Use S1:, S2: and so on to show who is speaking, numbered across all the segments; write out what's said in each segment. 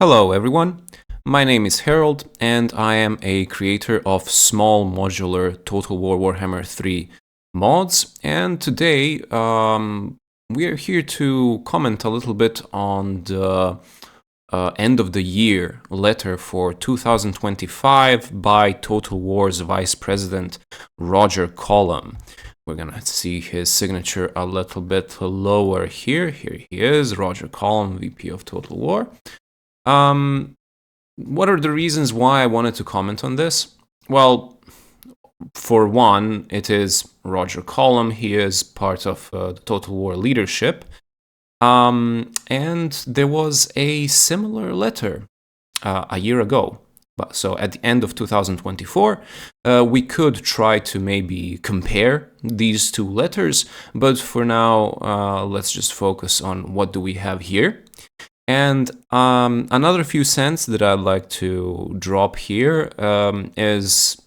S1: Hello everyone, my name is Harold and I am a creator of small modular Total War Warhammer 3 mods, and today we are here to comment a little bit on the end of the year letter for 2025 by Total War's Vice President Roger Collum. We're gonna see his signature a little bit lower here. Here he is, Roger Collum, VP of Total War. What are the reasons why I wanted to comment on this? Well, for one, it is Roger Collum. He is part of the Total War leadership. And there was a similar letter a year ago. So at the end of 2024, we could try to maybe compare these two letters. But for now, let's just focus on what do we have here. And another few cents that I'd like to drop here is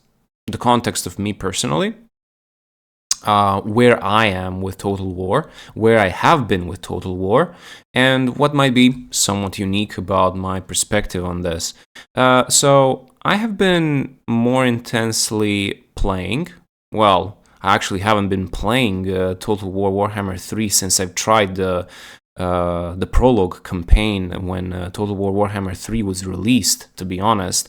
S1: the context of me personally, where I am with Total War, where I have been with Total War, and what might be somewhat unique about my perspective on this. So I have been more intensely playing. Well, I actually haven't been playing Total War Warhammer 3 since I've tried the prologue campaign when Total War Warhammer 3 was released, to be honest.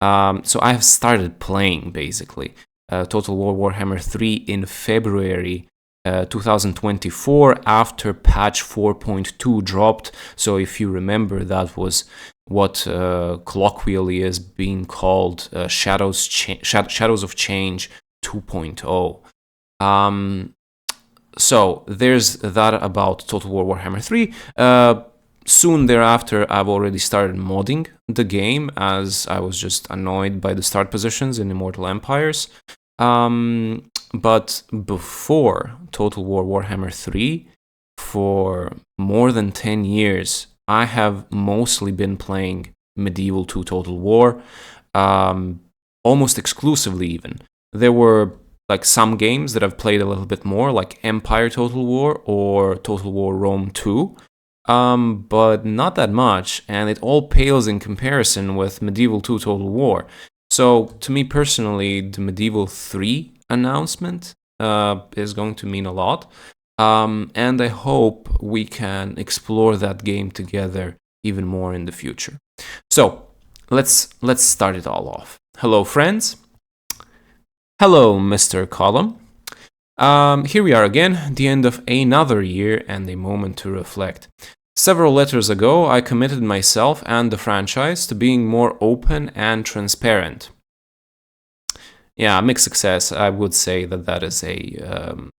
S1: So I have started playing, basically, Total War Warhammer 3 in February 2024 after patch 4.2 dropped. So if you remember, that was what colloquially is being called Shadows of Change 2.0. So there's that about Total War Warhammer 3. Soon thereafter, I've already started modding the game as I was just annoyed by the start positions in Immortal Empires. But before Total War Warhammer 3, for more than 10 years, I have mostly been playing Medieval 2 Total War, almost exclusively even. There were like some games that I've played a little bit more, like Empire Total War or Total War Rome 2, but not that much, and it all pales in comparison with Medieval 2 Total War. So to me personally, the Medieval 3 announcement is going to mean a lot, and I hope we can explore that game together even more in the future. So let's start it all off. Hello friends. Hello, Mr. Collum. Here we are again, the end of another year and a moment to reflect. Several letters ago, I committed myself and the franchise to being more open and transparent. Yeah, mixed success. I would say that is a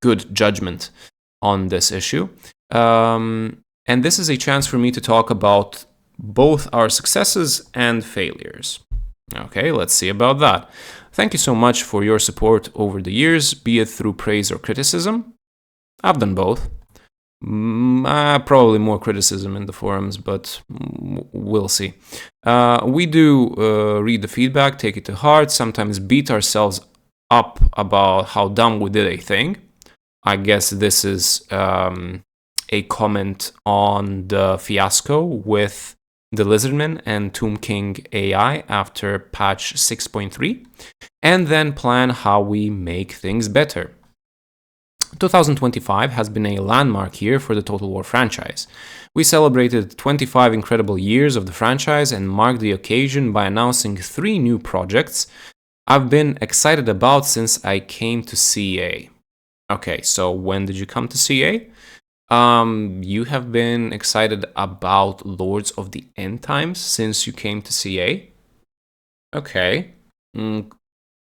S1: good judgment on this issue. And this is a chance for me to talk about both our successes and failures. Okay, let's see about that. Thank you so much for your support over the years, be it through praise or criticism. I've done both. Probably more criticism in the forums, but we'll see. We do read the feedback, take it to heart, sometimes beat ourselves up about how dumb we did a thing. I guess this is a comment on the fiasco with the Lizardman and Tomb King AI after patch 6.3, and then plan how we make things better. 2025 has been a landmark year for the Total War franchise. We celebrated 25 incredible years of the franchise and marked the occasion by announcing 3 new projects I've been excited about since I came to CA. Okay, so when did you come to CA? You have been excited about Lords of the End Times since you came to CA? Okay.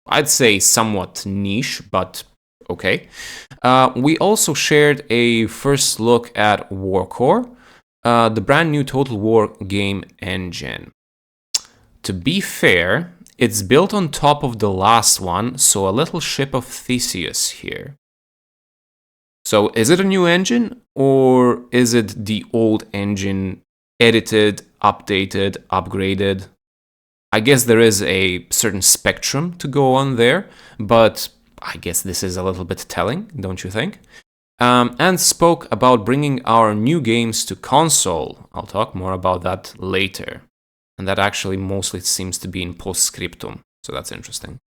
S1: I'd say somewhat niche, but okay. We also shared a first look at Warcore, the brand new Total War game engine. To be fair, it's built on top of the last one, so a little ship of Theseus here. So is it a new engine, or is it the old engine edited, updated, upgraded? I guess there is a certain spectrum to go on there, but I guess this is a little bit telling, don't you think? and spoke about bringing our new games to console. I'll talk more about that later. And that actually mostly seems to be in postscriptum, so that's interesting.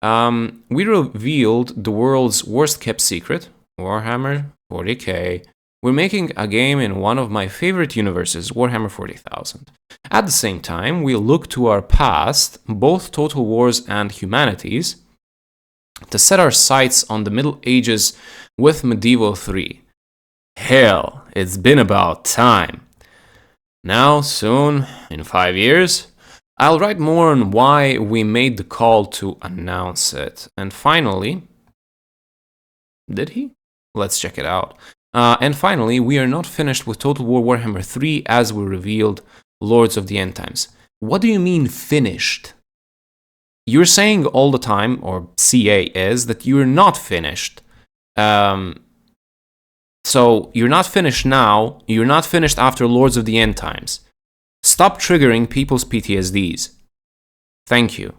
S1: We revealed the world's worst kept secret, Warhammer 40k. We're making a game in one of my favorite universes, Warhammer 40,000. At the same time, we look to our past, both Total Wars and Humanities, to set our sights on the Middle Ages with Medieval 3. Hell, it's been about time. Now, soon, in 5 years, I'll write more on why we made the call to announce it. And finally, did he? Let's check it out. And finally, we are not finished with Total War Warhammer 3 as we revealed Lords of the End Times. What do you mean finished? You're saying all the time, or CA is, that you're not finished. So you're not finished now, you're not finished after Lords of the End Times. Stop triggering people's PTSDs. Thank you.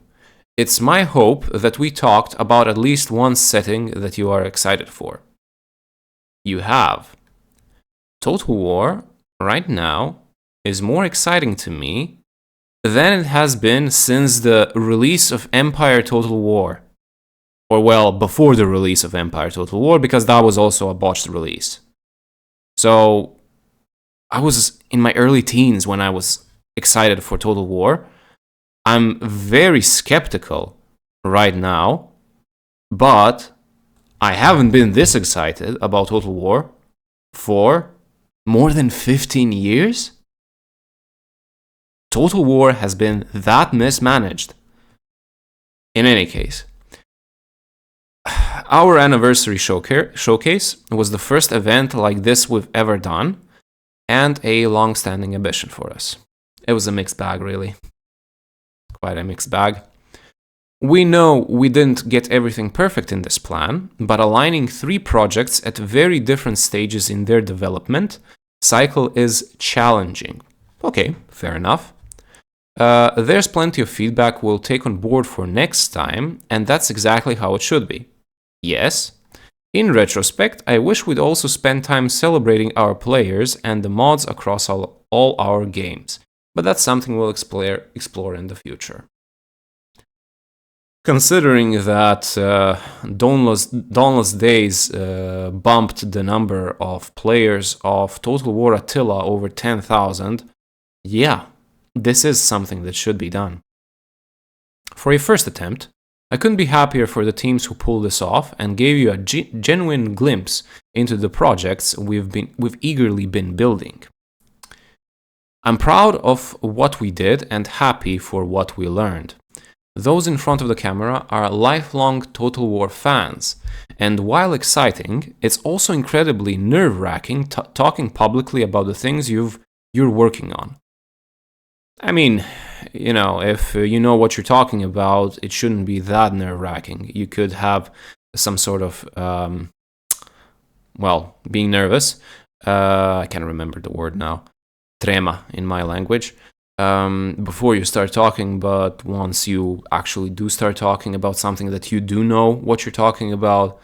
S1: It's my hope that we talked about at least one setting that you are excited for. You have. Total War, right now, is more exciting to me than it has been since the release of Empire Total War. Or well, before the release of Empire Total War, because that was also a botched release. So, I was in my early teens when I was excited for Total War. I'm very skeptical right now, but I haven't been this excited about Total War for more than 15 years? Total War has been that mismanaged. In any case, our anniversary showcase was the first event like this we've ever done, and a long-standing ambition for us. It was a mixed bag, really. Quite a mixed bag. We know we didn't get everything perfect in this plan, but aligning 3 projects at very different stages in their development cycle is challenging. Okay, fair enough. There's plenty of feedback we'll take on board for next time, and that's exactly how it should be. Yes, in retrospect, I wish we'd also spend time celebrating our players and the mods across all our games, but that's something we'll explore in the future. Considering that Dawnless Days bumped the number of players of Total War Attila over 10,000, yeah, this is something that should be done. For a first attempt, I couldn't be happier for the teams who pulled this off and gave you a genuine glimpse into the projects we've eagerly been building. I'm proud of what we did and happy for what we learned. Those in front of the camera are lifelong Total War fans, and while exciting, it's also incredibly nerve-wracking talking publicly about the things you're working on. I mean, you know, if you know what you're talking about, it shouldn't be that nerve-wracking. You could have some sort of, being nervous. I can't remember the word now. Trema in my language. Before you start talking, but once you actually do start talking about something that you do know what you're talking about,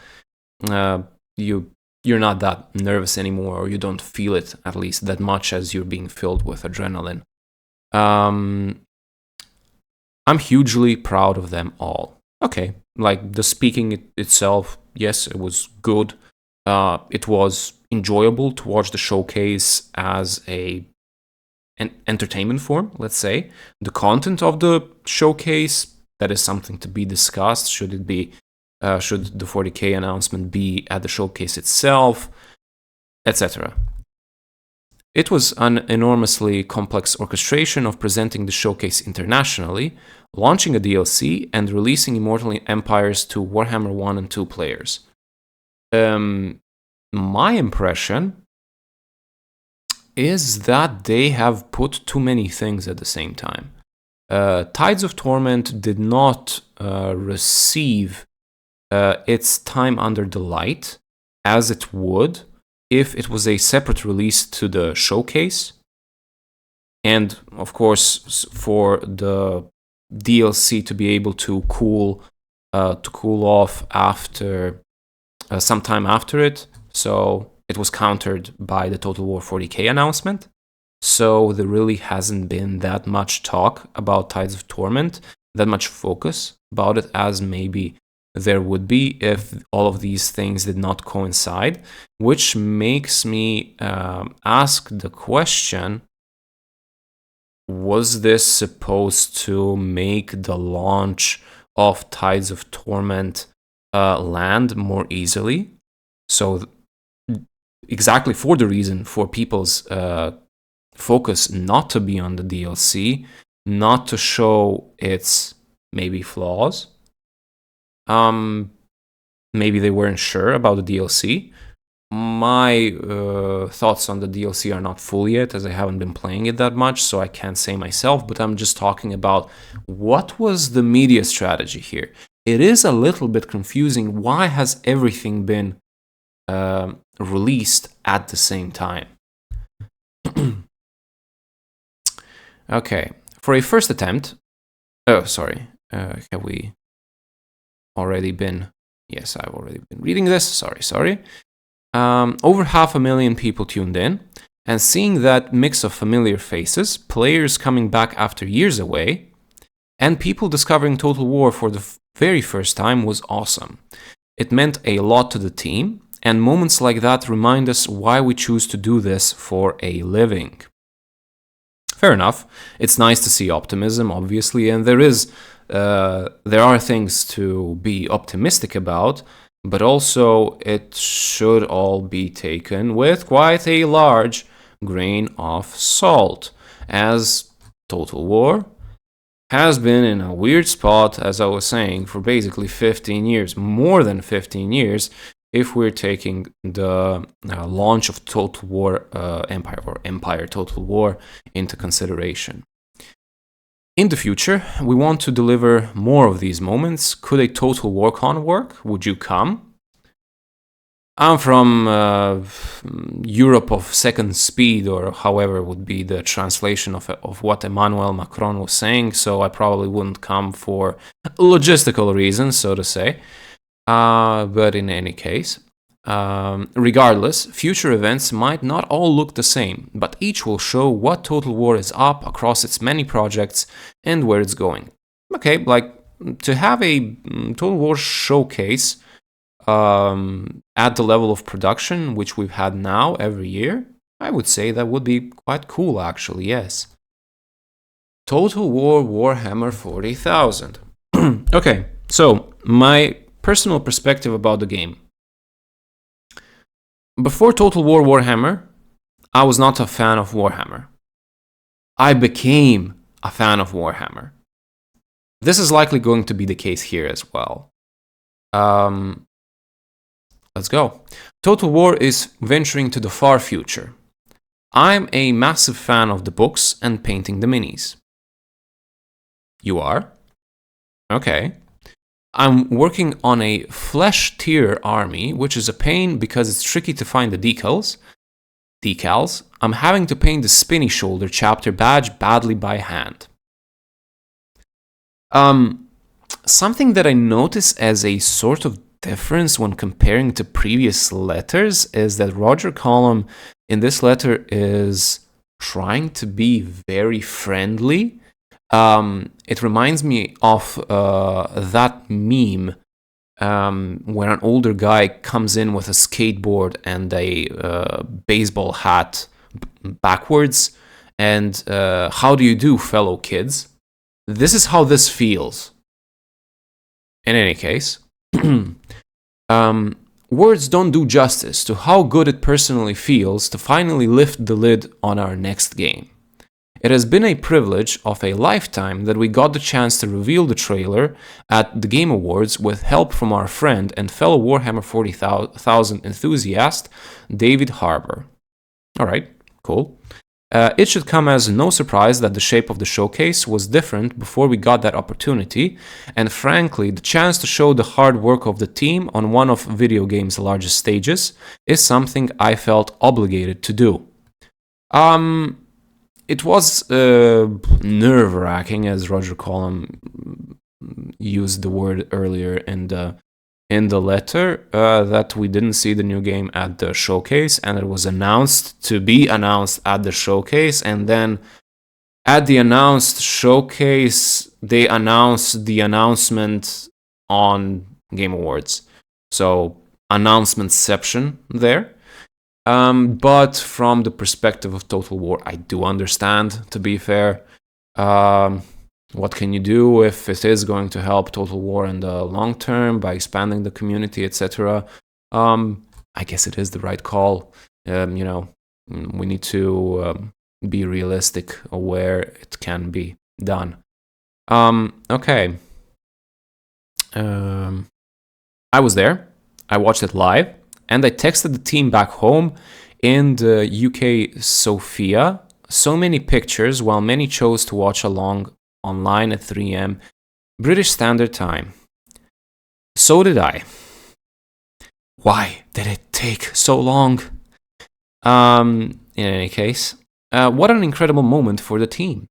S1: you're not that nervous anymore, or you don't feel it at least that much as you're being filled with adrenaline. I'm hugely proud of them all. Okay, like the speaking itself, yes, it was good. It was enjoyable to watch the showcase as an entertainment form, let's say. The content of the showcase, that is something to be discussed. Should it be, should the 40k announcement be at the showcase itself, etc. It was an enormously complex orchestration of presenting the showcase internationally, launching a DLC, and releasing Immortal Empires to Warhammer 1 and 2 players. My impression is that they have put too many things at the same time. Tides of Torment did not receive its time under the light as it would if it was a separate release to the showcase. And of course, for the DLC to be able to cool off after some time after it, So it was countered by the Total War 40k announcement. So there really hasn't been that much talk about Tides of Torment, that much focus about it as maybe there would be if all of these things did not coincide, which makes me ask the question, was this supposed to make the launch of Tides of Torment land more easily? So exactly for the reason for people's focus not to be on the DLC, not to show its maybe flaws. Maybe they weren't sure about the DLC. My thoughts on the DLC are not full yet, as I haven't been playing it that much, so I can't say myself, but I'm just talking about what was the media strategy here. It is a little bit confusing. Why has everything been released at the same time? Okay, for a first attempt... Oh, sorry. Have we already been... Yes, I've already been reading this. Sorry. Over 500,000 people tuned in, and seeing that mix of familiar faces, players coming back after years away, and people discovering Total War for the very first time was awesome. It meant a lot to the team, and moments like that remind us why we choose to do this for a living. Fair enough. It's nice to see optimism, obviously, and there are things to be optimistic about, but also it should all be taken with quite a large grain of salt, as Total War has been in a weird spot, as I was saying, for basically 15 years, more than 15 years, if we're taking the launch of Total War Empire or Empire Total War into consideration. In the future, we want to deliver more of these moments. Could a Total War Con work? Would you come? I'm from Europe of second speed, or however would be the translation of what Emmanuel Macron was saying, so I probably wouldn't come for logistical reasons, so to say. But in any case, regardless, future events might not all look the same, but each will show what Total War is up across its many projects and where it's going. Okay, like to have a Total War showcase at the level of production which we've had now every year, I would say that would be quite cool, actually, yes. Total War Warhammer 40,000. Okay, so my personal perspective about the game. Before Total War Warhammer, I was not a fan of Warhammer. I became a fan of Warhammer. This is likely going to be the case here as well. Let's go. Total War is venturing to the far future. I'm a massive fan of the books and painting the minis. You are? Okay. I'm working on a flesh tier army, which is a pain because it's tricky to find the decals. I'm having to paint the spinny shoulder chapter badge badly by hand. Something that I notice as a sort of difference when comparing to previous letters is that Roger Collum in this letter is trying to be very friendly. It reminds me of that meme where an older guy comes in with a skateboard and a baseball hat backwards, and how do you do, fellow kids? This is how this feels. In any case, words don't do justice to how good it personally feels to finally lift the lid on our next game. It has been a privilege of a lifetime that we got the chance to reveal the trailer at the Game Awards with help from our friend and fellow Warhammer 40,000 enthusiast, David Harbour. Alright, cool. It should come as no surprise that the shape of the showcase was different before we got that opportunity, and frankly, the chance to show the hard work of the team on one of video games' largest stages is something I felt obligated to do. It was nerve-wracking, as Roger Collum used the word earlier in in the letter that we didn't see the new game at the showcase, and it was announced to be announced at the showcase, and then at the announced showcase, they announced the announcement on Game Awards. So, announcementception there. But from the perspective of Total War, I do understand, to be fair. What can you do if it is going to help Total War in the long term by expanding the community, etc.? I guess it is the right call. We need to be realistic of where it can be done. Okay. I was there. I watched it live, and I texted the team back home in the UK, Sofia. So many pictures, while many chose to watch along online at 3 a.m. British Standard Time. So did I. Why did it take so long? In any case, what an incredible moment for the team.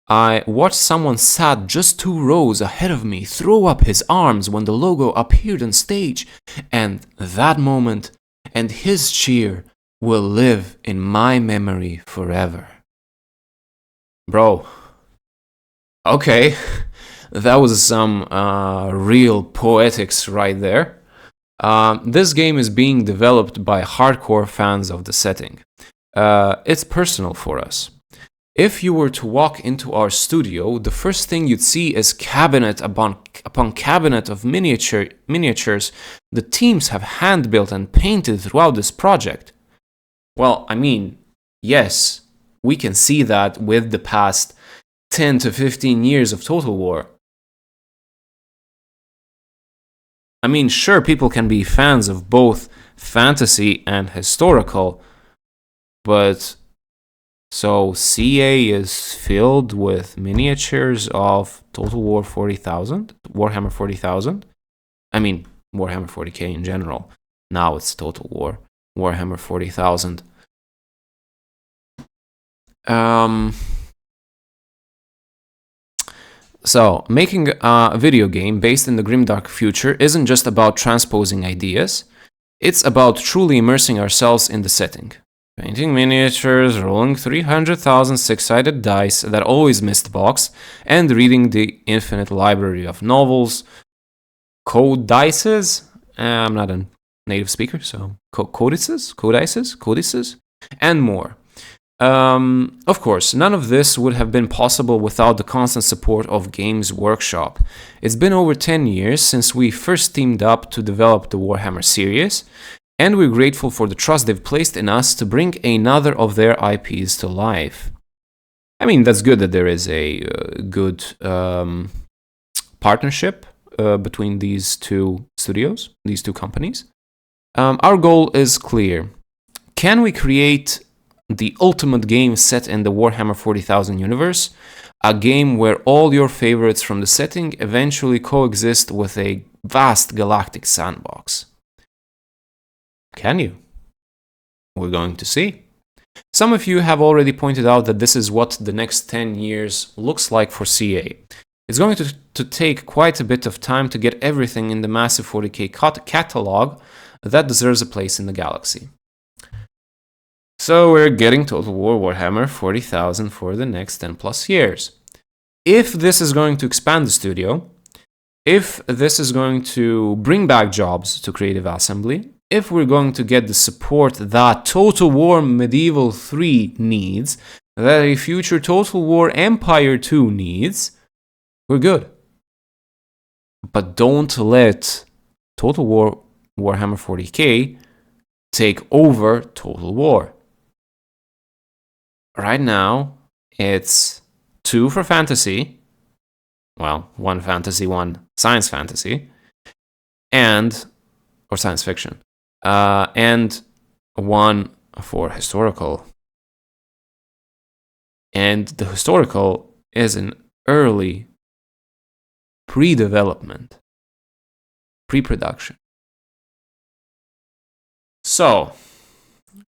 S1: I watched someone sat just 2 rows ahead of me throw up his arms when the logo appeared on stage, and that moment and his cheer will live in my memory forever. Bro, okay, that was some real poetics right there. This game is being developed by hardcore fans of the setting. It's personal for us. If you were to walk into our studio, the first thing you'd see is cabinet upon cabinet of miniatures the teams have hand-built and painted throughout this project. Well, I mean, yes, we can see that with the past 10 to 15 years of Total War. I mean, sure, people can be fans of both fantasy and historical, but so CA is filled with miniatures of Total War 40,000, Warhammer 40,000. I mean, Warhammer 40k in general. Now it's Total War, Warhammer 40,000. So, making a video game based in the grimdark future isn't just about transposing ideas, it's about truly immersing ourselves in the setting. Painting miniatures, rolling 300,000 six-sided dice that always missed box, and reading the infinite library of novels, codices, I'm not a native speaker, so codices, and more. Of course, none of this would have been possible without the constant support of Games Workshop. It's been over 10 years since we first teamed up to develop the Warhammer series, and we're grateful for the trust they've placed in us to bring another of their IPs to life. I mean, that's good that there is a good partnership between these two studios, these two companies. Our goal is clear. Can we create the ultimate game set in the Warhammer 40,000 universe? A game where all your favorites from the setting eventually coexist with a vast galactic sandbox. Can you? We're going to see. Some of you have already pointed out that this is what the next 10 years looks like for CA. It's going to take quite a bit of time to get everything in the massive 40k catalog that deserves a place in the galaxy. So we're getting Total War Warhammer 40,000 for the next 10 plus years. If this is going to expand the studio, if this is going to bring back jobs to Creative Assembly, if we're going to get the support that Total War Medieval 3 needs, that a future Total War Empire 2 needs, we're good. But don't let Total War Warhammer 40k take over Total War. Right now, it's 2 for fantasy. Well, 1 fantasy, 1 science fantasy. Or science fiction. And 1 for historical. And the historical is an early pre-development, pre-production. So,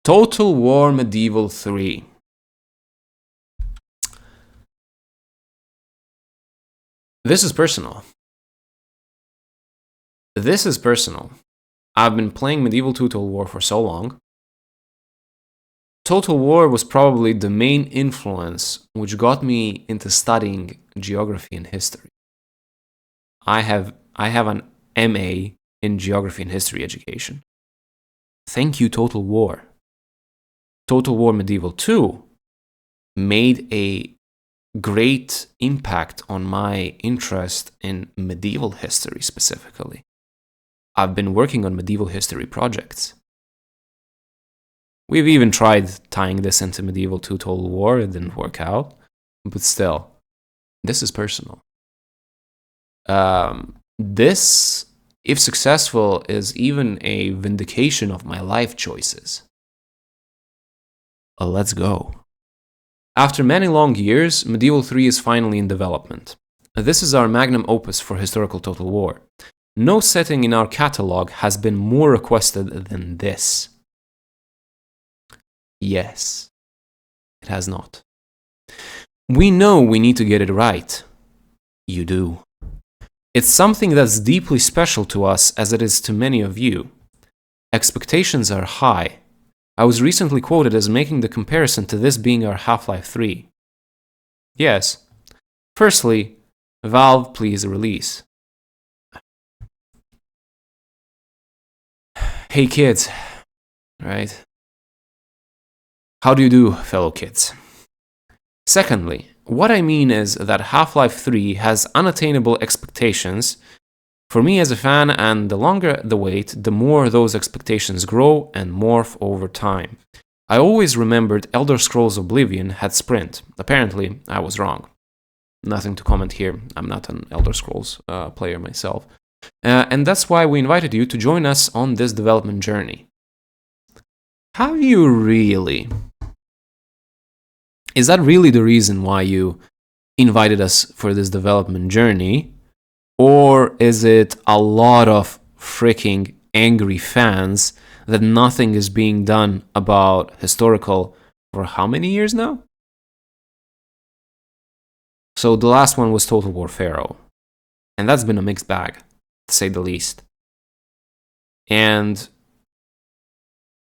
S1: Total War Medieval 3. This is personal. This is personal. I've been playing Medieval 2 Total War for so long. Total War was probably the main influence which got me into studying geography and history. I have an MA in geography and history education. Thank you, Total War. Total War Medieval 2 made a great impact on my interest in medieval history specifically. I've been working on medieval history projects. We've even tried tying this into Medieval 2 Total War. It didn't work out. But still, this is personal. This, if successful, is even a vindication of my life choices. Let's go. After many long years, Medieval 3 is finally in development. This is our magnum opus for historical Total War. No setting in our catalog has been more requested than this. Yes, it has not. We know we need to get it right. You do. It's something that's deeply special to us as it is to many of you. Expectations are high. I was recently quoted as making the comparison to this being our Half-Life 3. Yes. Firstly, Valve, please release. Hey kids, right? How do you do, fellow kids? Secondly, what I mean is that Half-Life 3 has unattainable expectations for me as a fan, and the longer the wait, the more those expectations grow and morph over time. I always remembered Elder Scrolls Oblivion had Sprint. Apparently, I was wrong. Nothing to comment here. I'm not an Elder Scrolls player myself. And that's why we invited you to join us on this development journey. Have you really? Is that really the reason why you invited us for this development journey? Or is it a lot of freaking angry fans that nothing is being done about historical for how many years now? So the last one was Total War Pharaoh. And that's been a mixed bag, to say the least. And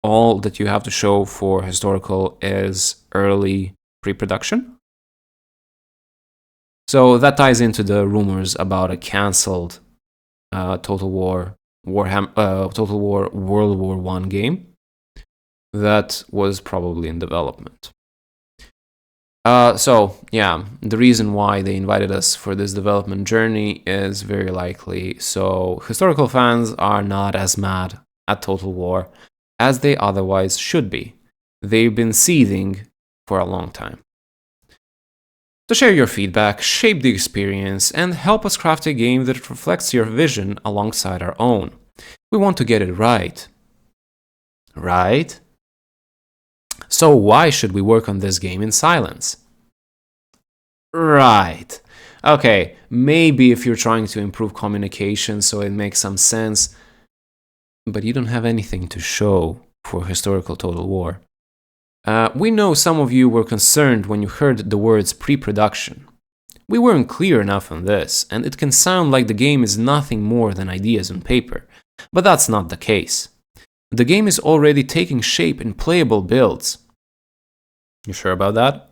S1: all that you have to show for historical is early pre-production. So that ties into the rumors about a cancelled Total War World War I game that was probably in development. So yeah, the reason why they invited us for this development journey is very likely so historical fans are not as mad at Total War as they otherwise should be. They've been seething for a long time. So share your feedback, shape the experience, and help us craft a game that reflects your vision alongside our own. We want to get it right. Right? So why should we work on this game in silence? Right. Okay, maybe if you're trying to improve communication so it makes some sense, but you don't have anything to show for historical Total War. We know some of you were concerned when you heard the words pre-production. We weren't clear enough on this, and it can sound like the game is nothing more than ideas on paper, but that's not the case. The game is already taking shape in playable builds. You sure about that?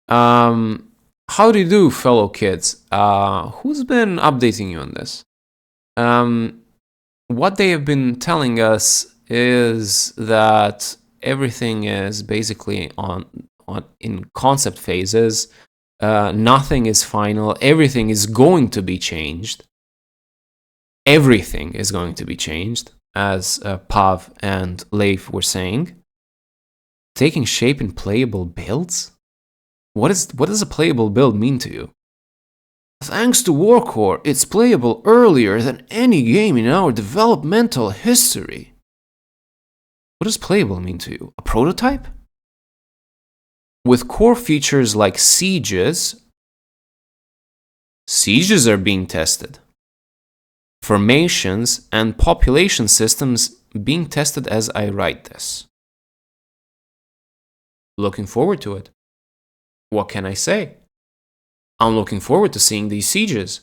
S1: How do you do, fellow kids? Who's been updating you on this? What they have been telling us is that everything is basically in concept phases. Nothing is final. Everything is going to be changed. Everything is going to be changed, as Pav and Leif were saying. Taking shape in playable builds? What does a playable build mean to you? Thanks to Warcore, it's playable earlier than any game in our developmental history. What does playable mean to you? A prototype? With core features like sieges are being tested. Formations and population systems being tested as I write this. Looking forward to it. What can I say? I'm looking forward to seeing these sieges.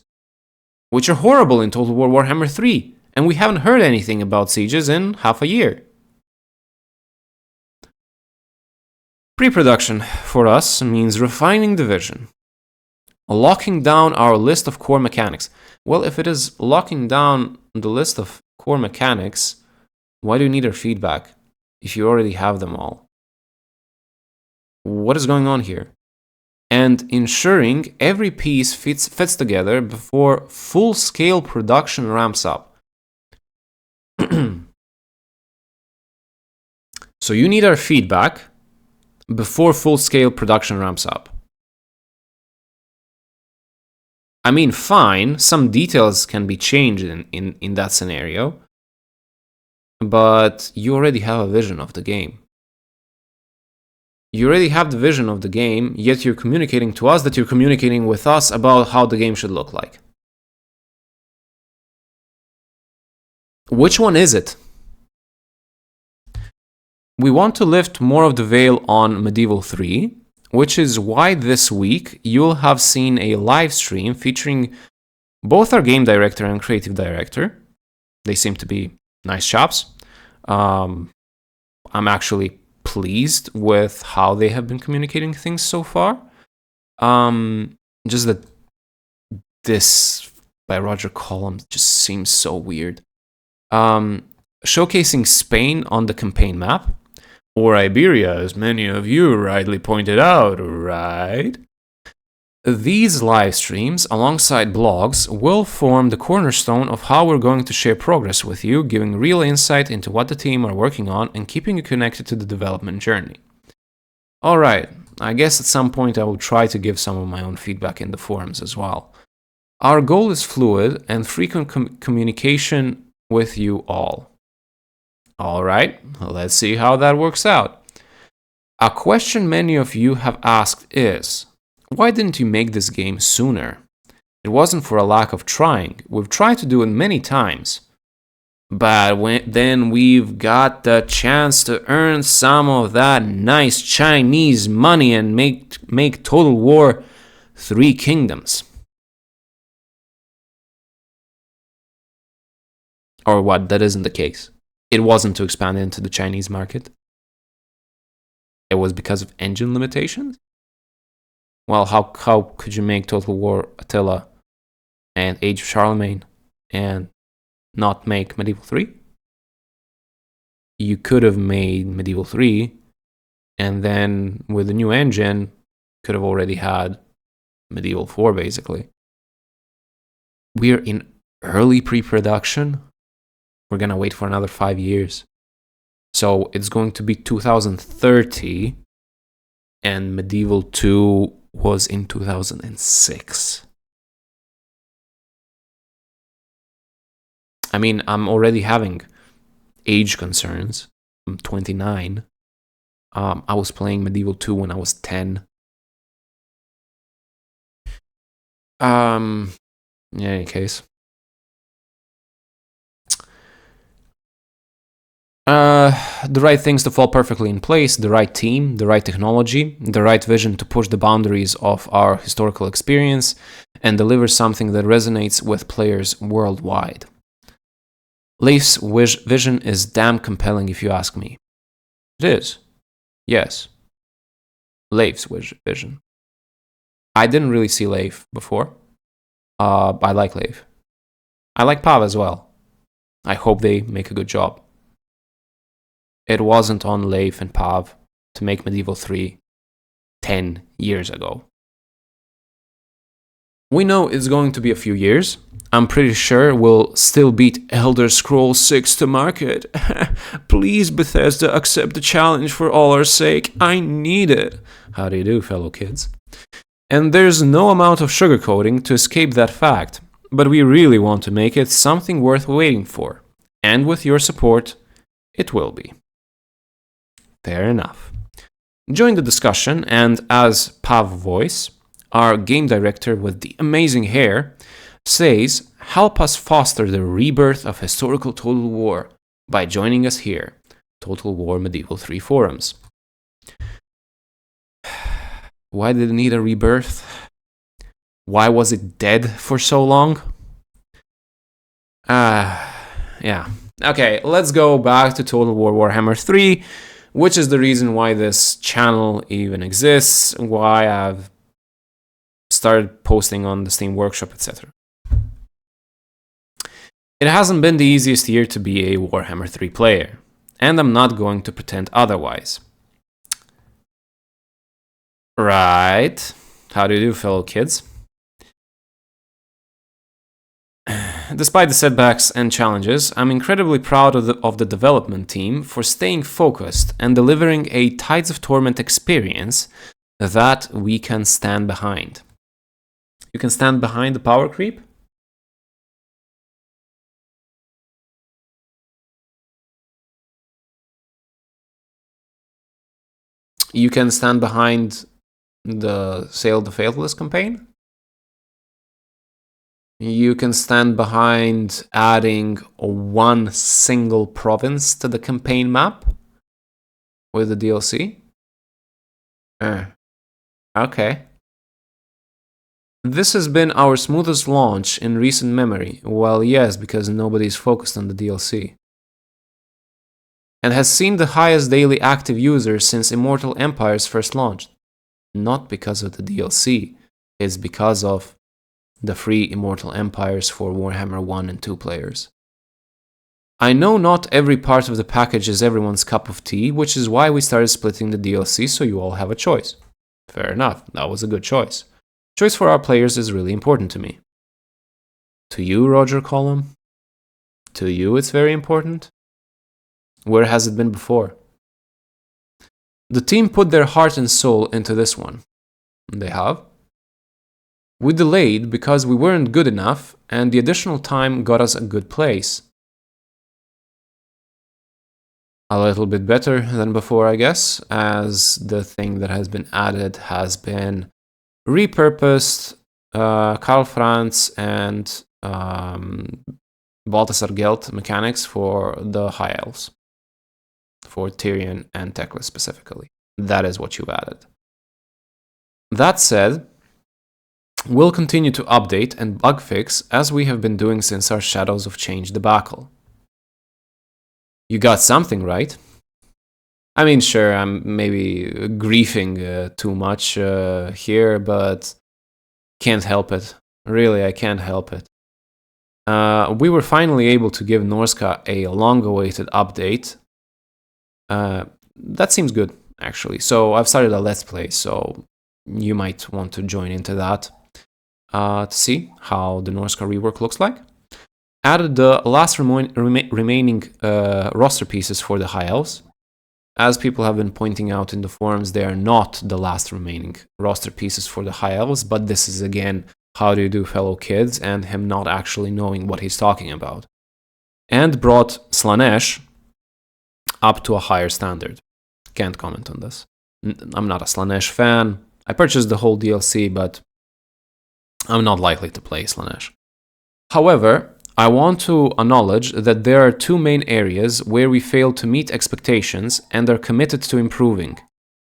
S1: which are horrible in Total War Warhammer 3, and we haven't heard anything about sieges in half a year. Pre-production for us means refining the vision, locking down our list of core mechanics. Well, if it is locking down the list of core mechanics, why do you need our feedback if you already have them all? What is going on here? And ensuring every piece fits together before full-scale production ramps up. So you need our feedback before full-scale production ramps up. I mean, fine, some details can be changed in that scenario, but you already have a vision of the game. You already have the vision of the game, yet you're communicating to us that you're communicating with us about how the game should look like. Which one is it? We want to lift more of the veil on Medieval 3, which is why this week you'll have seen a live stream featuring both our game director and creative director. They seem to be nice chaps. I'm actually pleased with how they have been communicating things so far. Just that this by Roger Collum just seems so weird. Showcasing Spain on the campaign map, or Iberia, as many of you rightly pointed out, right? These live streams, alongside blogs, will form the cornerstone of how we're going to share progress with you, giving real insight into what the team are working on and keeping you connected to the development journey. Alright, I guess at some point I will try to give some of my own feedback in the forums as well. Our goal is fluid and frequent communication with you all. Alright, let's see how that works out. A question many of you have asked is, why didn't you make this game sooner? It wasn't for a lack of trying. We've tried to do it many times. But then we've got the chance to earn some of that nice Chinese money and make Total War 3 Kingdoms. Or what, that isn't the case. It wasn't to expand into the Chinese market. It was because of engine limitations? Well, how could you make Total War Attila and Age of Charlemagne and not make Medieval 3? You could have made Medieval 3, and then with the new engine, could have already had Medieval 4, basically. We're in early pre-production. We're gonna wait for another 5 years. So it's going to be 2030, and Medieval 2 was in 2006. I mean, I'm already having age concerns. I'm 29. I was playing Medieval 2 when I was 10. In any case. The right things to fall perfectly in place, the right team, the right technology, the right vision to push the boundaries of our historical experience and deliver something that resonates with players worldwide. Leif's vision is damn compelling if you ask me. It is. Yes. Leif's vision. I didn't really see Leif before. I like Leif. I like Pav as well. I hope they make a good job. It wasn't on Leif and Pav to make Medieval 3 10 years ago. We know it's going to be a few years. I'm pretty sure we'll still beat Elder Scrolls 6 to market. Please, Bethesda, accept the challenge for all our sake. I need it. How do you do, fellow kids? And there's no amount of sugarcoating to escape that fact. But we really want to make it something worth waiting for. And with your support, it will be. Fair enough. Join the discussion, and as Pav Voice, our game director with the amazing hair, says, help us foster the rebirth of historical Total War by joining us here, Total War Medieval 3 forums. Why did it need a rebirth? Why was it dead for so long? Yeah. Okay, let's go back to Total War Warhammer 3, which is the reason why this channel even exists, why I've started posting on the Steam Workshop, etc. It hasn't been the easiest year to be a Warhammer 3 player, and I'm not going to pretend otherwise. Right. How do you do, fellow kids? Despite the setbacks and challenges, I'm incredibly proud of the development team for staying focused and delivering a Tides of Torment experience that we can stand behind. You can stand behind the power creep? You can stand behind the Sail the Faithless campaign? You can stand behind adding one single province to the campaign map with the DLC? Okay. This has been our smoothest launch in recent memory. Well, yes, because nobody's focused on the DLC. And has seen the highest daily active users since Immortal Empires first launched. Not because of the DLC, it's because of the free Immortal Empires for Warhammer 1 and 2 players. I know not every part of the package is everyone's cup of tea, which is why we started splitting the DLC so you all have a choice. Fair enough, that was a good choice. Choice for our players is really important to me. To you, Roger Collum? To you, it's very important? Where has it been before? The team put their heart and soul into this one. They have. We delayed because we weren't good enough, and the additional time got us a good place. A little bit better than before, I guess, as the thing that has been added has been repurposed Karl Franz and Balthasar Gelt mechanics for the High Elves. For Tyrion and Tekla specifically. That is what you've added. That said, we'll continue to update and bug fix as we have been doing since our Shadows of Change debacle. You got something right. I mean, sure, I'm maybe griefing too much here, but can't help it. Really, I can't help it. We were finally able to give Norska a long-awaited update. That seems good, actually. So I've started a Let's Play, so you might want to join into that to see how the Norska rework looks like. Added the last remaining roster pieces for the High Elves. As people have been pointing out in the forums, they are not the last remaining roster pieces for the High Elves, but this is again, how do you do, fellow kids, and him not actually knowing what he's talking about. And brought Slanesh up to a higher standard. Can't comment on this. I'm not a Slanesh fan. I purchased the whole DLC, but I'm not likely to play Slanesh. However, I want to acknowledge that there are two main areas where we failed to meet expectations and are committed to improving.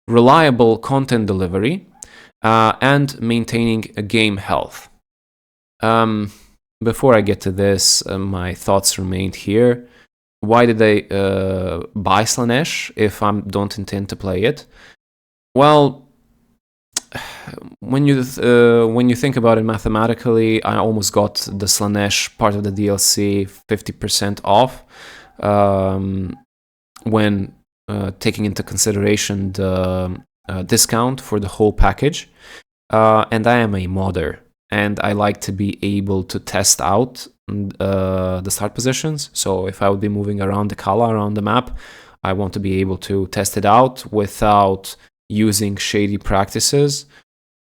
S1: Reliable content delivery and maintaining game health. Before I get to this, my thoughts remained here. Why did I buy Slanesh if I don't intend to play it? Well, when you think about it mathematically, I almost got the Slanesh part of the DLC 50% off when taking into consideration the discount for the whole package. And I am a modder, and I like to be able to test out the start positions. So if I would be moving around the Kala, around the map, I want to be able to test it out without using shady practices.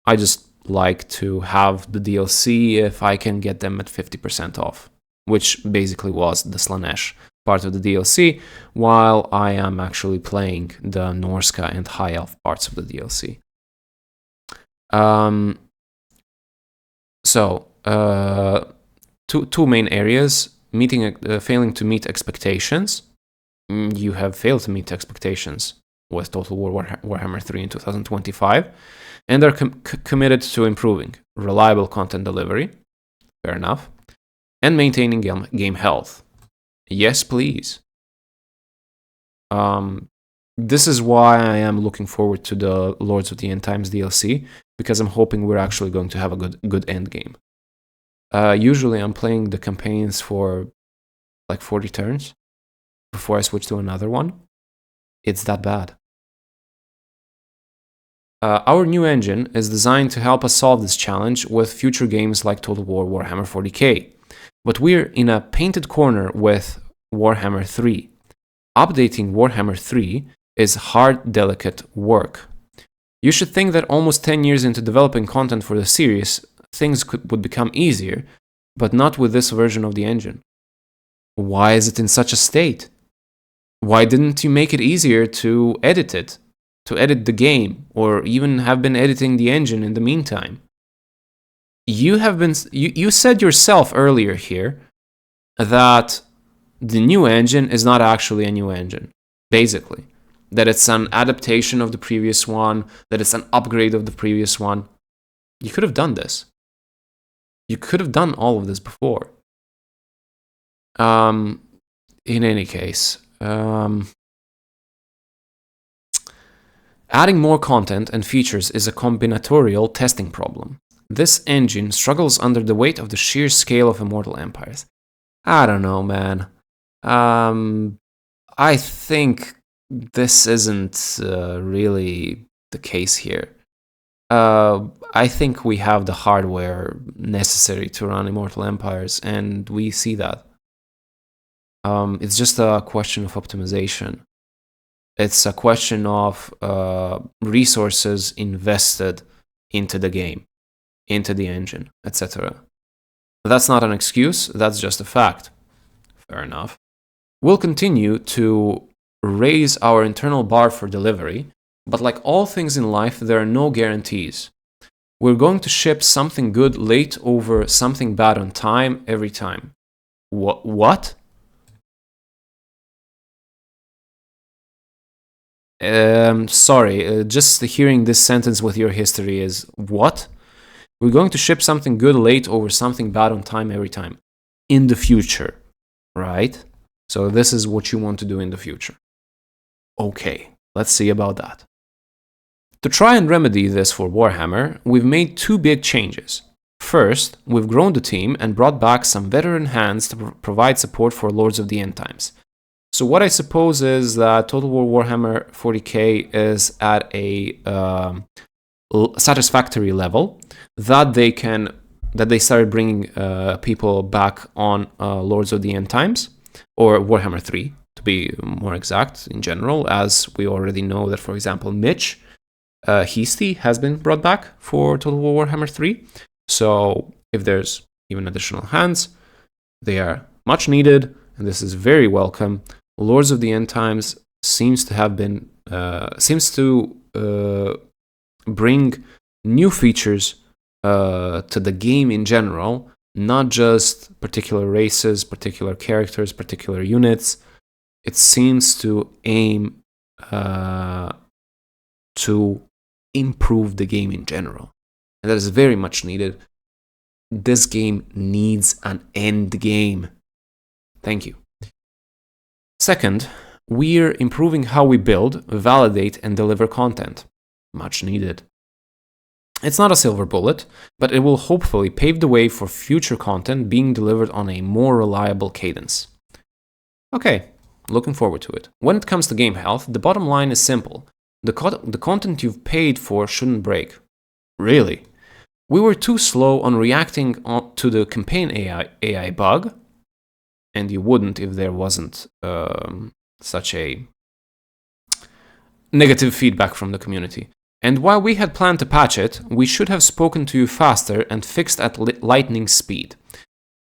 S1: I just like to have the DLC if I can get them at 50% off, which basically was the Slanesh part of the DLC, while I am actually playing the Norska and High Elf parts of the DLC. Two main areas: failing to meet expectations. You have failed to meet expectations with Total War Warhammer 3 in 2025, and are committed to improving reliable content delivery. Fair enough. and maintaining game health. Yes, please. This is why I am looking forward to the Lords of the End Times DLC, because I'm hoping we're actually going to have a good end game. Usually I'm playing the campaigns for like 40 turns before I switch to another one. It's that bad. Our new engine is designed to help us solve this challenge with future games like Total War Warhammer 40k. But we're in a painted corner with Warhammer 3. Updating Warhammer 3 is hard, delicate work. You should think that almost 10 years into developing content for the series, things would become easier, but not with this version of the engine. Why is it in such a state? Why didn't you make it easier to edit it? To edit the game, or even have been editing the engine in the meantime? You said yourself earlier here that the new engine is not actually a new engine, basically. That it's an adaptation of the previous one, that it's an upgrade of the previous one. You could have done this. You could have done all of this before. In any case, adding more content and features is a combinatorial testing problem. This engine struggles under the weight of the sheer scale of Immortal Empires. I don't know, man. I think this isn't really the case here. I think we have the hardware necessary to run Immortal Empires, and we see that. It's just a question of optimization. It's a question of resources invested into the game, into the engine, etc. That's not an excuse, that's just a fact. Fair enough. We'll continue to raise our internal bar for delivery, but like all things in life, there are no guarantees. We're going to ship something good late over something bad on time every time. What? Sorry, just hearing this sentence with your history is what? We're going to ship something good late over something bad on time every time. In the future, right? So this is what you want to do in the future. Okay, let's see about that. To try and remedy this for Warhammer, we've made two big changes. First, we've grown the team and brought back some veteran hands to provide support for Lords of the End Times. So what I suppose is that Total War Warhammer 40k is at a satisfactory level, that they started bringing people back on Lords of the End Times, or Warhammer 3 to be more exact in general, as we already know that, for example, Mitch Heasty has been brought back for Total War Warhammer 3. So if there's even additional hands, they are much needed, and this is very welcome. Lords of the End Times seems to bring new features to the game in general, not just particular races, particular characters, particular units. It seems to aim to improve the game in general, and that is very much needed. This game needs an end game. Thank you. Second, we're improving how we build, validate, and deliver content. Much needed. It's not a silver bullet, but it will hopefully pave the way for future content being delivered on a more reliable cadence. Okay, looking forward to it. When it comes to game health, the bottom line is simple. The content you've paid for shouldn't break. Really. We were too slow on reacting to the campaign AI bug, and you wouldn't if there wasn't such a negative feedback from the community. And while we had planned to patch it, we should have spoken to you faster and fixed at lightning speed.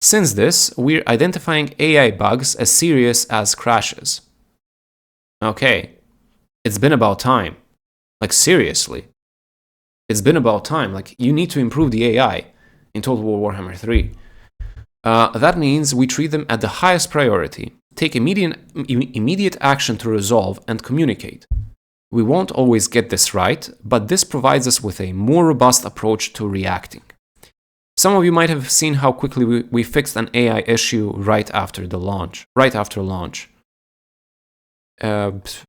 S1: Since this, we're identifying AI bugs as serious as crashes. Okay, it's been about time. Like, seriously. It's been about time. Like, you need to improve the AI in Total War Warhammer 3. That means we treat them at the highest priority, take immediate action to resolve and communicate. We won't always get this right, but this provides us with a more robust approach to reacting. Some of you might have seen how quickly we fixed an AI issue right after launch.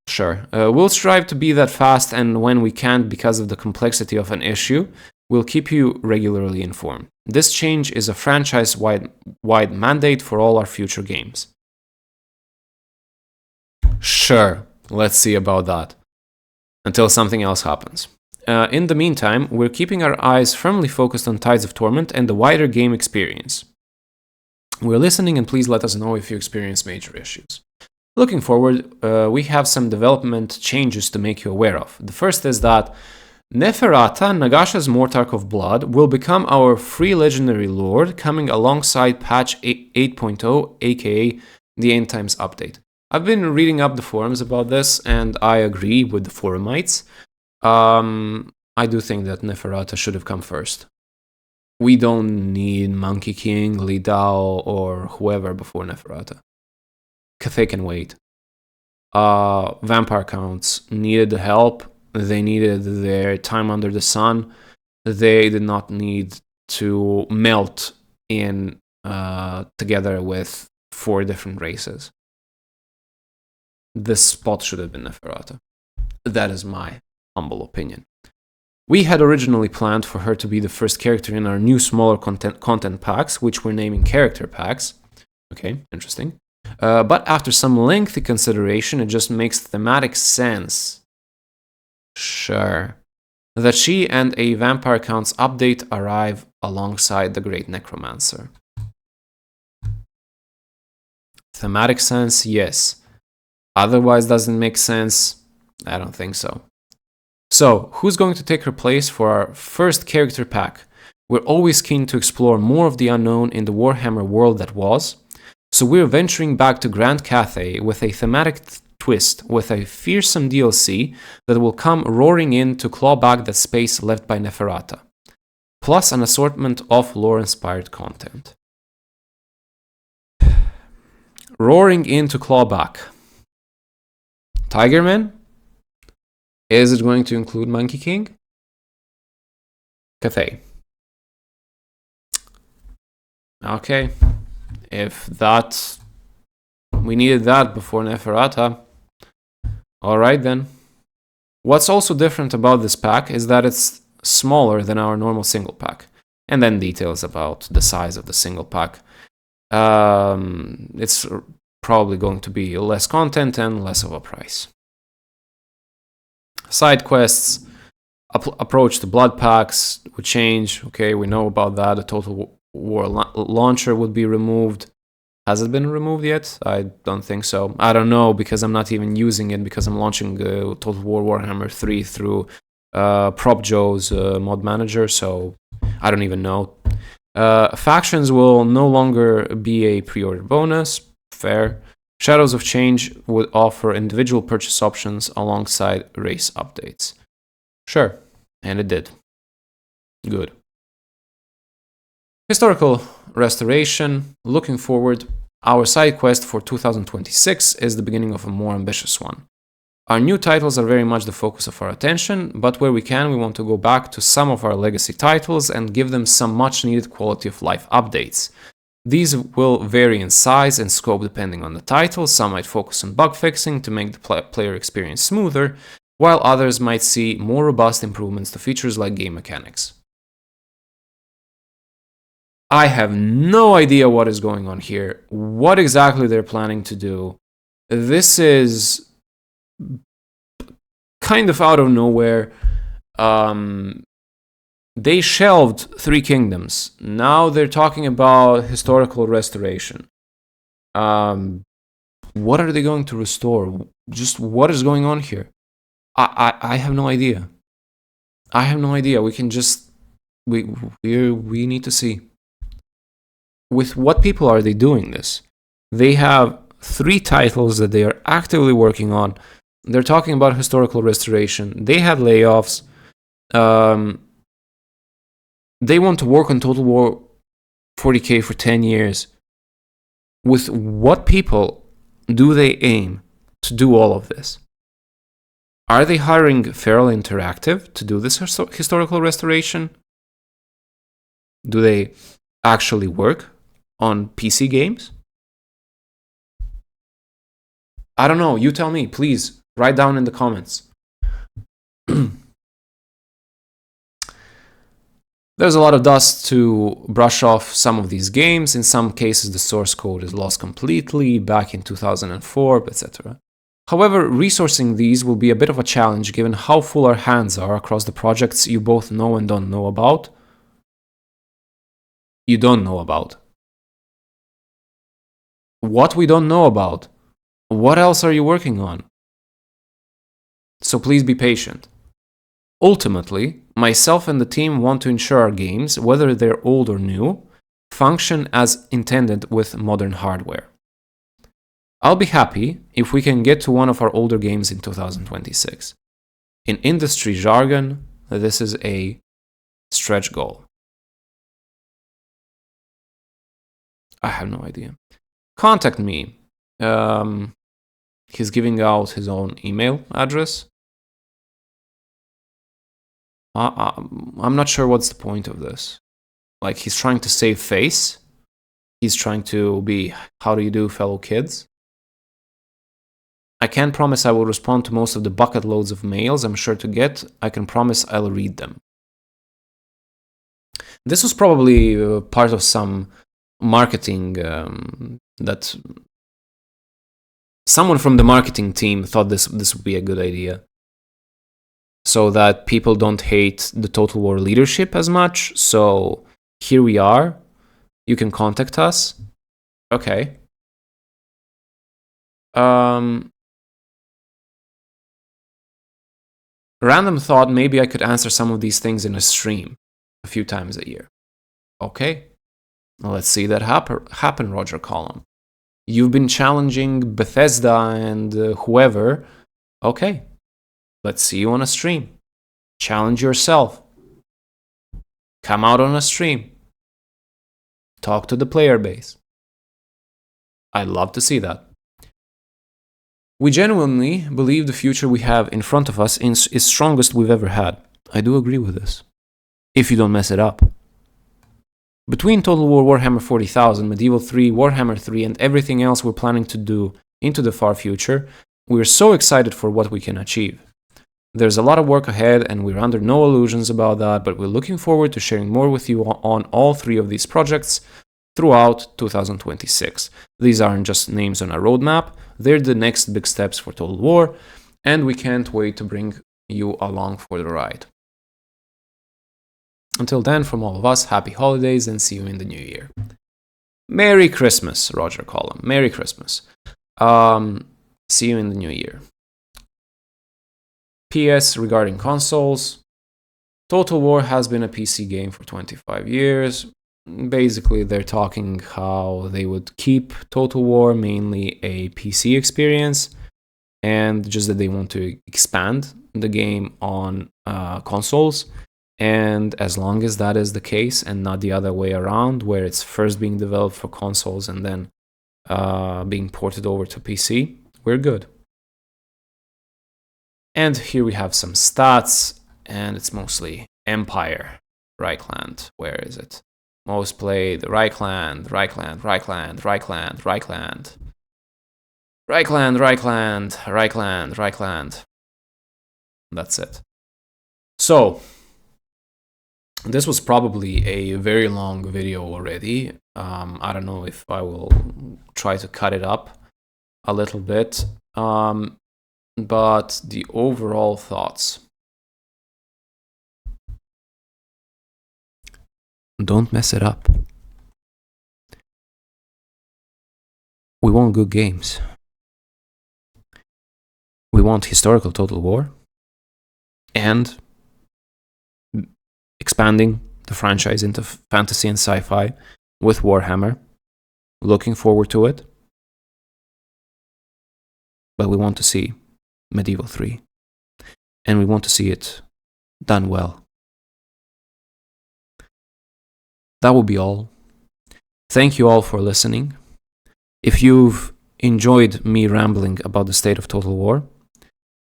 S1: Sure. We'll strive to be that fast, and when we can't because of the complexity of an issue, we'll keep you regularly informed. This change is a franchise-wide mandate for all our future games. Sure, let's see about that. Until something else happens. In the meantime, we're keeping our eyes firmly focused on Tides of Torment and the wider game experience. We're listening, and please let us know if you experience major issues. Looking forward, we have some development changes to make you aware of. The first is that Neferata, Nagasha's Mortarch of Blood, will become our free legendary lord, coming alongside patch 8.0, aka the End Times update. I've been reading up the forums about this, and I agree with the forumites. I do think that Neferata should have come first. We don't need Monkey King, Li Dao, or whoever before Neferata. Cathay can wait. Vampire counts needed help. They needed their time under the sun. They did not need to melt in together with 4 different races. This spot should have been Neferata. That is my humble opinion. We had originally planned for her to be the first character in our new smaller content packs, which we're naming character packs. Okay, interesting. But after some lengthy consideration, it just makes thematic sense. Sure. That she and a Vampire Counts update arrive alongside the Great Necromancer. Thematic sense, yes. Otherwise, doesn't make sense? I don't think so. So, who's going to take her place for our first character pack? We're always keen to explore more of the unknown in the Warhammer world that was, so we're venturing back to Grand Cathay with a thematic twist with a fearsome DLC that will come roaring in to claw back the space left by Neferata, plus an assortment of lore-inspired content. Roaring in to claw back. Tigerman? Is it going to include Monkey King? Cathay. Okay. If that... we needed that before Neferata. Alright then. What's also different about this pack is that it's smaller than our normal single pack. And then details about the size of the single pack. It's probably going to be less content and less of a price. Side quests, approach to blood packs would change. Okay, we know about that. The Total War launcher would be removed. Has it been removed yet? I don't think so. I don't know because I'm not even using it because I'm launching Total War Warhammer 3 through Prop Joe's mod manager, so I don't even know. Factions will no longer be a pre-order bonus. Fair. Shadows of Change would offer individual purchase options alongside race updates. Sure, and it did. Good. Historical Restoration. Looking forward, our side quest for 2026 is the beginning of a more ambitious one. Our new titles are very much the focus of our attention, but where we can, we want to go back to some of our legacy titles and give them some much needed quality of life updates. These will vary in size and scope depending on the title. Some might focus on bug fixing to make the player experience smoother, while others might see more robust improvements to features like game mechanics. I have no idea what is going on here, what exactly they're planning to do. This is kind of out of nowhere. They shelved Three Kingdoms. Now they're talking about historical restoration. What are they going to restore? Just what is going on here? I have no idea. I have no idea. We can just we need to see. With what people are they doing this? They have 3 titles that they are actively working on. They're talking about historical restoration. They had layoffs. They want to work on Total War 40k for 10 years. With what people do they aim to do all of this? Are they hiring Feral Interactive to do this historical restoration? Do they actually work on PC games? I don't know. You tell me, please. Write down in the comments. There's a lot of dust to brush off some of these games. In some cases, the source code is lost completely back in 2004, etc. However, resourcing these will be a bit of a challenge given how full our hands are across the projects you both know and don't know about. You don't know about. What we don't know about? What else are you working on? So please be patient. Ultimately, myself and the team want to ensure our games, whether they're old or new, function as intended with modern hardware. I'll be happy if we can get to one of our older games in 2026. In industry jargon, this is a stretch goal. I have no idea. Contact me. He's giving out his own email address. I'm not sure what's the point of this. Like, he's trying to save face. He's trying to be, how do you do, fellow kids? I can't promise I will respond to most of the bucket loads of mails I'm sure to get. I can promise I'll read them. This was probably part of some marketing that someone from the marketing team thought this would be a good idea, so that people don't hate the Total War leadership as much. So here we are. You can contact us. Okay. Random thought, maybe I could answer some of these things in a stream a few times a year. Okay. Let's see that happen, Roger Collum. You've been challenging Bethesda and whoever. Okay. Let's see you on a stream. Challenge yourself. Come out on a stream. Talk to the player base. I'd love to see that. We genuinely believe the future we have in front of us is strongest we've ever had. I do agree with this. If you don't mess it up. Between Total War, Warhammer 40,000, Medieval 3, Warhammer 3, and everything else we're planning to do into the far future, we're so excited for what we can achieve. There's a lot of work ahead, and we're under no illusions about that, but we're looking forward to sharing more with you on all three of these projects throughout 2026. These aren't just names on a roadmap, they're the next big steps for Total War, and we can't wait to bring you along for the ride. Until then, from all of us, happy holidays and see you in the new year. Merry Christmas, Roger Collum. Merry Christmas. See you in the new year. PS regarding consoles. Total War has been a PC game for 25 years. Basically, they're talking how they would keep Total War mainly a PC experience, and just that they want to expand the game on consoles. And as long as that is the case and not the other way around, where it's first being developed for consoles and then being ported over to PC, we're good. And here we have some stats, and it's mostly Empire, Reichland. Where is it? Most played, Reichland. That's it. So, this was probably a very long video already. I don't know if I will try to cut it up a little bit. But the overall thoughts. Don't mess it up. We want good games. We want historical Total War. And expanding the franchise into fantasy and sci-fi with Warhammer. Looking forward to it. But we want to see Medieval 3. And we want to see it done well. That will be all. Thank you all for listening. If you've enjoyed me rambling about the state of Total War,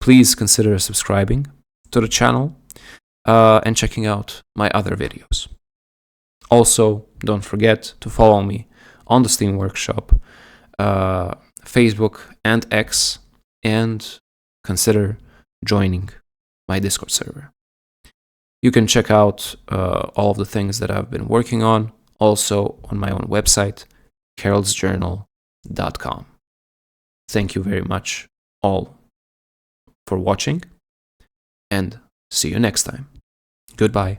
S1: please consider subscribing to the channel and checking out my other videos. Also, don't forget to follow me on the Steam Workshop, Facebook and X, and consider joining my Discord server. You can check out all of the things that I've been working on also on my own website, carolsjournal.com. Thank you very much all for watching, and see you next time. Goodbye.